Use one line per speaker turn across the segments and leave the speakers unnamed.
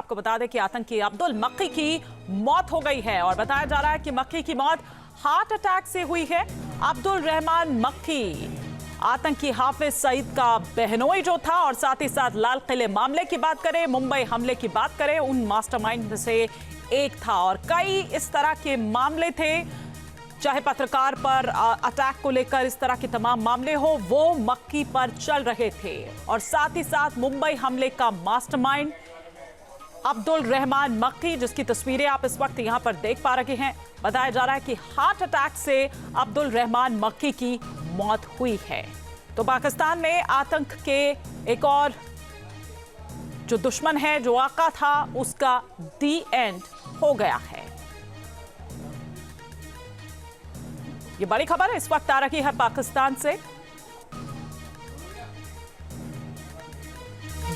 आपको बता दें कि आतंकी अब्दुल मक्की की मौत हो गई है और बताया जा रहा है कि मक्की की मौत हार्ट अटैक से हुई है। अब्दुल रहमान मक्की आतंकी हाफिज सईद का बहनोई जो था और साथ ही साथ लाल किले मामले की बात करें, मुंबई हमले की बात करें, उन मास्टरमाइंड में से एक था और कई इस तरह के मामले थे, चाहे पत्रकार पर अटैक को लेकर इस तरह के तमाम मामले हो, वो मक्की पर चल रहे थे। और साथ ही साथ मुंबई हमले का मास्टरमाइंड अब्दुल रहमान मक्की, जिसकी तस्वीरें आप इस वक्त यहां पर देख पा रहे हैं, बताया जा रहा है कि हार्ट अटैक से अब्दुल रहमान मक्की की मौत हुई है। तो पाकिस्तान में आतंक के एक और जो दुश्मन है, जो आका था, उसका दी एंड हो गया है। ये बड़ी खबर है इस वक्त आ रही है पाकिस्तान से।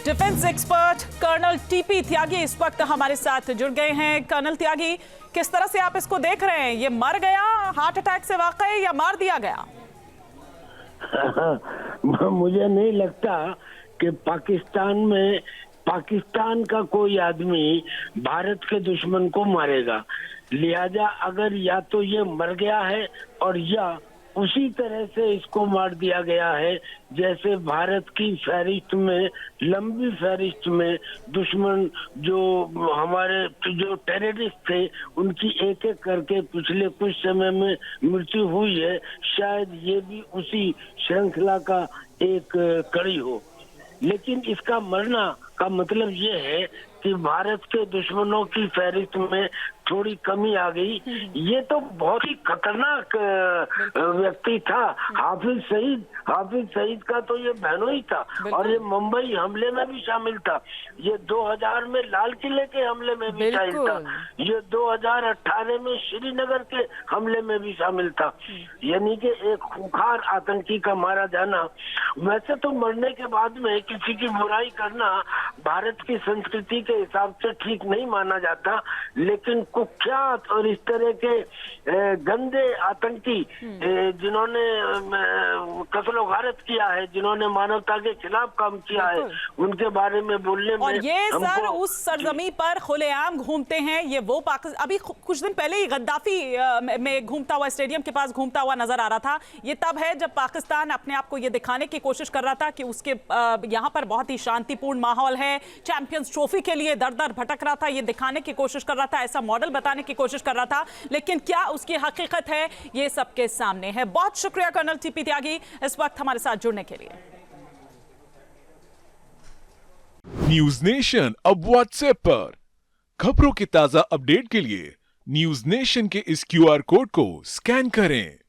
डिफेंस एक्सपर्ट कर्नल टीपी त्यागी इस वक्त हमारे साथ जुड़ गए हैं। कर्नल त्यागी, किस तरह से आप इसको देख रहे हैं? ये मर गया हार्ट अटैक से वाकई या मार दिया गया?
मुझे नहीं लगता कि पाकिस्तान का कोई आदमी भारत के दुश्मन को मारेगा। लिहाजा अगर या तो ये मर गया है और या उसी तरह से इसको मार दिया गया है जैसे भारत की फहरिस्त में, लंबी फहरिस्त में दुश्मन जो हमारे जो टेररिस्ट थे उनकी एक एक करके पिछले कुछ समय में मृत्यु हुई है, शायद ये भी उसी श्रृंखला का एक कड़ी हो। लेकिन इसका मरना का मतलब ये है कि भारत के दुश्मनों की फहरिस्त में थोड़ी कमी आ गई। ये तो बहुत ही खतरनाक व्यक्ति था हाफिज सईद का तो ये बहनोई था और ये मुंबई हमले में भी शामिल था। ये 2000 में लाल किले के हमले में भी शामिल था। ये 2018 में श्रीनगर के हमले में भी शामिल था। यानी कि एक खूंखार आतंकी का मारा जाना। वैसे तो मरने के बाद में किसी की बुराई करना भारत की संस्कृति के हिसाब से ठीक नहीं माना जाता, लेकिन कुख्यात और इस तरह के गंदे आतंकी जिन्होंने कत्ल गारत किया है, जिन्होंने मानवता के खिलाफ काम किया है, उनके बारे में बोलने में।
और ये सर उस सरजमी पर खुलेआम घूमते हैं। ये वो पाकिस्तान अभी कुछ दिन पहले ही गद्दाफी में घूमता हुआ, स्टेडियम के पास घूमता हुआ नजर आ रहा था। ये तब है जब पाकिस्तान अपने आप को ये दिखाने की कोशिश कर रहा था कि उसके यहाँ पर बहुत ही शांतिपूर्ण माहौल है, चैंपियंस ट्रॉफी के लिए दर दर भटक रहा था, ये दिखाने की कोशिश कर रहा था, ऐसा मॉडल बताने की कोशिश कर रहा था। लेकिन क्या उसकी हकीकत है, ये सबके सामने है। बहुत शुक्रिया कर्नल टीपी त्यागी इस वक्त हमारे साथ जुड़ने के लिए।
न्यूज नेशन अब व्हाट्सएप पर खबरों की ताजा अपडेट के लिए न्यूज नेशन के इस QR कोड को स्कैन करें।